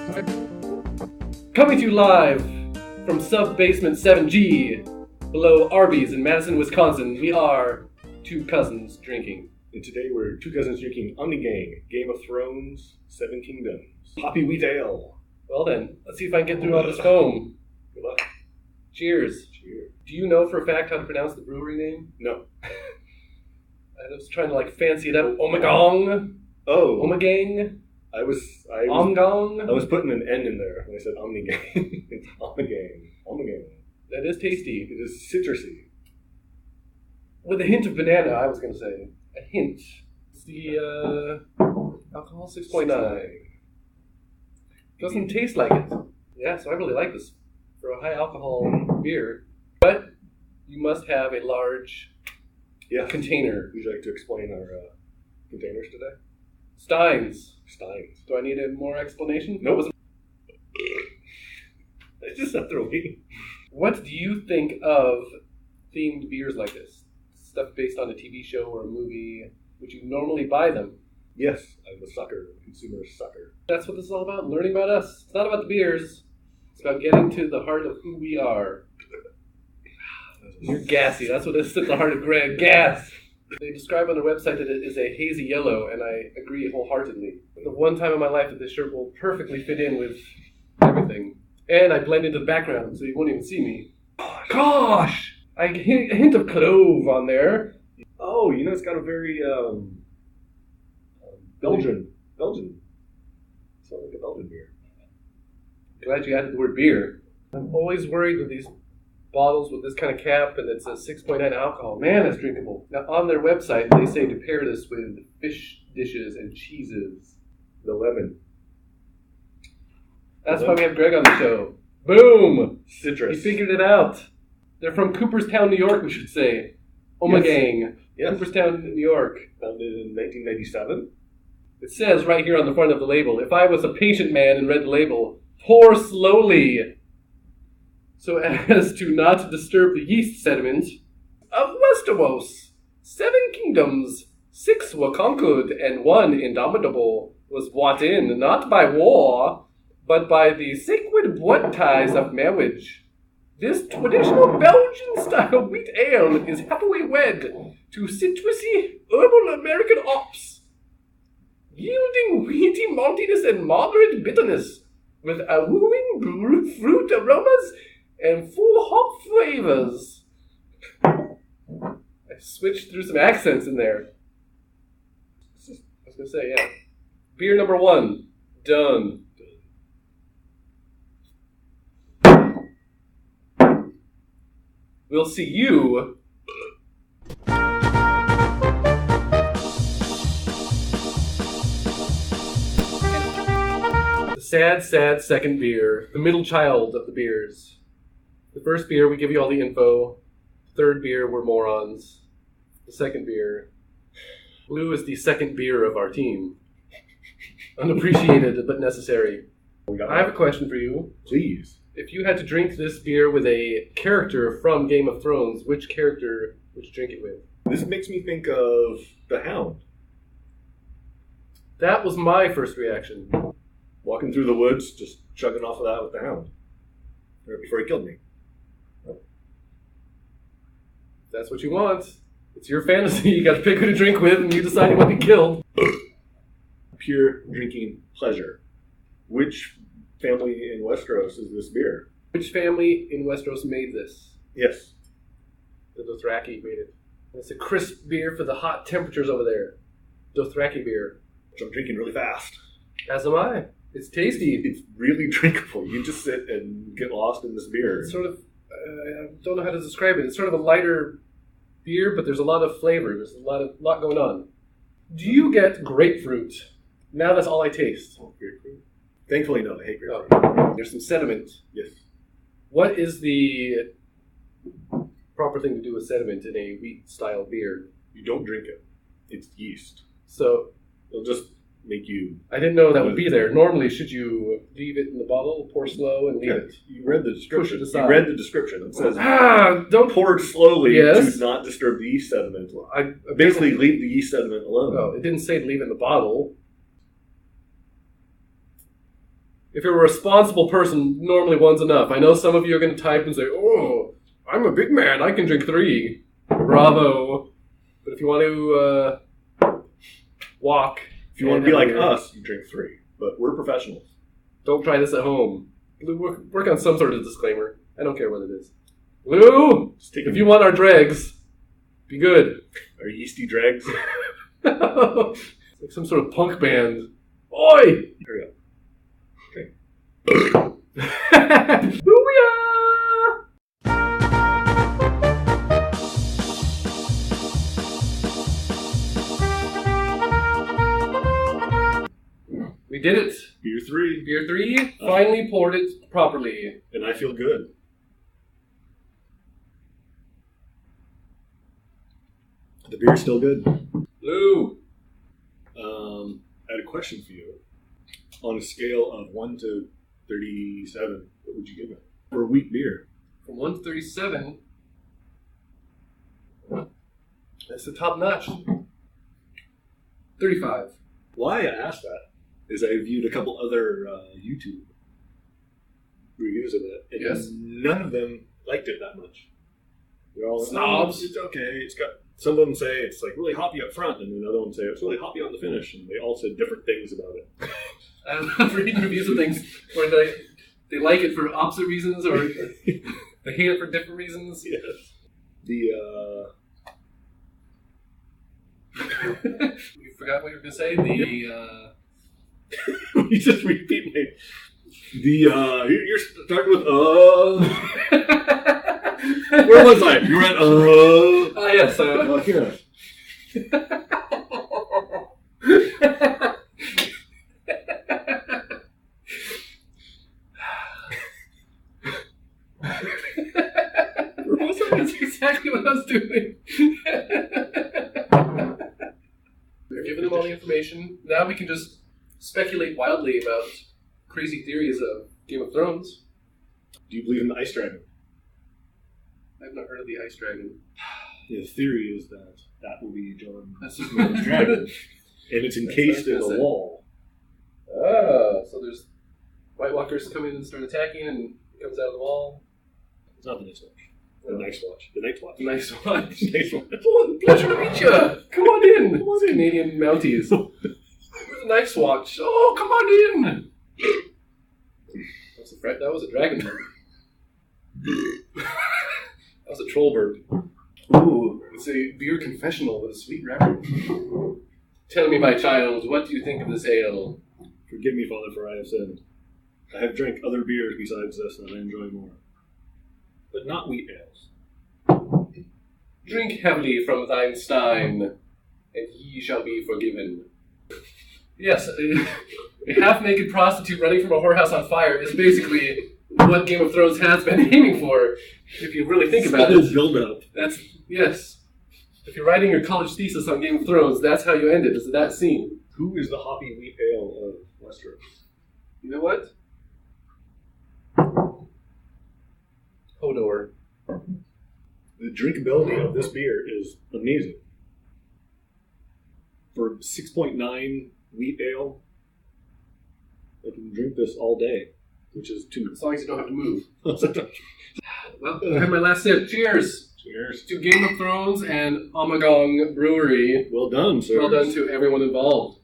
Coming to you live from Sub-Basement 7G, below Arby's in Madison, Wisconsin, we are two cousins drinking. And today we're two cousins drinking Ommegang, Game of Thrones, Seven Kingdoms, Hoppy Wheat Ale. Well then, let's see if I can get through all this foam. Good luck. Cheers. Cheers. Do you know for a fact how to pronounce the brewery name? No. I was trying to fancy it up. Ommegang. Oh. Ommegang. I was putting an N in there when I said Ommegang. It's Ommegang. Ommegang. That is tasty. It is citrusy. With a hint of banana, I was going to say. A hint. It's the alcohol 6.9. Doesn't taste like it. Yeah, so I really like this for a high alcohol beer. But you must have a large container. Would you like to explain our containers today? Steins. Do I need a more explanation? No. I just have to wait. What do you think of themed beers like this? Stuff based on a TV show or a movie. Would you normally buy them? Yes, I'm a sucker, a consumer sucker. That's what this is all about, learning about us. It's not about the beers. It's about getting to the heart of who we are. You're gassy. That's what is at the heart of Greg. Gas. They describe on their website that it is a hazy yellow, and I agree wholeheartedly. The one time in my life that this shirt will perfectly fit in with everything. And I blend into the background, so you won't even see me. Gosh! A hint of clove on there. Oh, it's got a very Belgian. Sounds like a Belgian beer. Glad you added the word beer. I'm always worried with these bottles with this kind of cap and it says 6.9 alcohol. Man, that's drinkable. Now, on their website, they say to pair this with fish dishes and cheeses. The lemon. That's why we have Greg on the show. Boom! Citrus. He figured it out. They're from Cooperstown, New York, we should say. Ommegang. Yes. Cooperstown, New York. Founded in 1997. It says right here on the front of the label, if I was a patient man and read the label, pour slowly so as to not disturb the yeast sediment of Westeros. 7 kingdoms, 6 were conquered, and 1 indomitable was brought in, not by war, but by the sacred blood ties of marriage. This traditional Belgian-style wheat ale is happily wed to citrusy herbal American hops, yielding wheaty maltiness and moderate bitterness, with wooing fruit aromas and full hop flavors. I switched through some accents in there. I was going to say, yeah. Beer number 1. Done. We'll see you. The sad, sad second beer. The middle child of the beers. The first beer, we give you all the info. Third beer, we're morons. The second beer. Blue is the second beer of our team. Unappreciated, but necessary. I have a question for you. Please. If you had to drink this beer with a character from Game of Thrones, which character would you drink it with? This makes me think of the Hound. That was my first reaction. Walking through the woods, just chugging off of that with the Hound. Right before he killed me. That's what you want. It's your fantasy. You got to pick who to drink with, and you decide you want to be killed. Pure drinking pleasure. Which family in Westeros is this beer? Which family in Westeros made this? Yes. The Dothraki made it. It's a crisp beer for the hot temperatures over there. Dothraki beer. Which I'm drinking really fast. As am I. It's tasty. It's really drinkable. You just sit and get lost in this beer. It's sort of, I don't know how to describe it. It's sort of a lighter beer, but there's a lot of flavor. There's a lot going on. Do you get grapefruit? Now that's all I taste. Oh, grapefruit? Thankfully, no. I hate grapefruit. Oh, there's some sediment. Yes. What is the proper thing to do with sediment in a wheat-style beer? You don't drink it. It's yeast. So It'll just make you... I didn't know that would be there. Normally, should you leave it in the bottle, pour slow, and leave it? You read the description. Push it aside. You read the description. It says, don't pour it slowly Yes. to not disturb the yeast sediment. I Basically, leave the yeast sediment alone. Oh, it didn't say to leave it in the bottle. If you're a responsible person, normally one's enough. I know some of you are going to type and say, oh, I'm a big man, I can drink 3. Bravo. But if you want to walk... If you want to be like us, you drink 3. But we're professionals. Don't try this at home. Blue, work on some sort of disclaimer. I don't care what it is. Blue, if you want our dregs, be good. Our yeasty dregs. It's like some sort of punk band. Oi! Here we go. Okay. Booyah! We did it. Beer 3. Beer 3 finally poured it properly. And I feel good. The beer's still good. Blue. I had a question for you. On a scale of 1 to 37, what would you give it? For a wheat beer. From 1 to 37. That's the top notch. 35. Why I asked that is I viewed a couple other YouTube reviews of it, and yes. None of them liked it that much. They're all snobs. Oh, it's okay. It's got. Some of them say it's like really hoppy up front, and another one say it's really hoppy on the finish, and they all said different things about it. I'm reading reviews of things where they like it for opposite reasons, or they hate it for different reasons. Yes. You forgot what you were going to say? The You just repeat me. You're starting with Where was I? You were at Ah, yes. Here. That's exactly what I was doing. We're giving them all the information. Now we can just speculate wildly about crazy theories of Game of Thrones. Do you believe in the Ice Dragon? I've not heard of the Ice Dragon. Yeah, the theory is that will be Jon Snow's dragon, and it's encased in a wall. Ah, so there's White Walkers come in and start attacking, and it comes out of the wall. It's not the Night's Watch. The Night's Watch. The Night's Watch. Nice watch. Nice watch. Oh, pleasure to meet you. Come on in. Come on in. Canadian Mounties. Where's the Night's Watch? Oh, come on in. That was a dragon bird. That was a troll bird. Ooh, it's a beer confessional with a sweet wrapper. Tell me, my child, what do you think of this ale? Forgive me, Father, for I have sinned. I have drank other beers besides this, and I enjoy more. But not wheat ales. Drink heavily from thine stein, and ye shall be forgiven. Yes, a half-naked prostitute running from a whorehouse on fire is basically what Game of Thrones has been aiming for, if you really think about it. Build-up. Yes. If you're writing your college thesis on Game of Thrones, that's how you end it, is that scene. Who is the hoppy wheat ale of Westeros? You know what? Hodor. The drinkability of this beer is amazing. For 6.9 wheat ale, I can drink this all day, which is 2. As long as you don't have to move. Well, I have my last sip. Cheers! Cheers. To Game of Thrones and Ommegang Brewery. Well done, sir. Well done to everyone involved.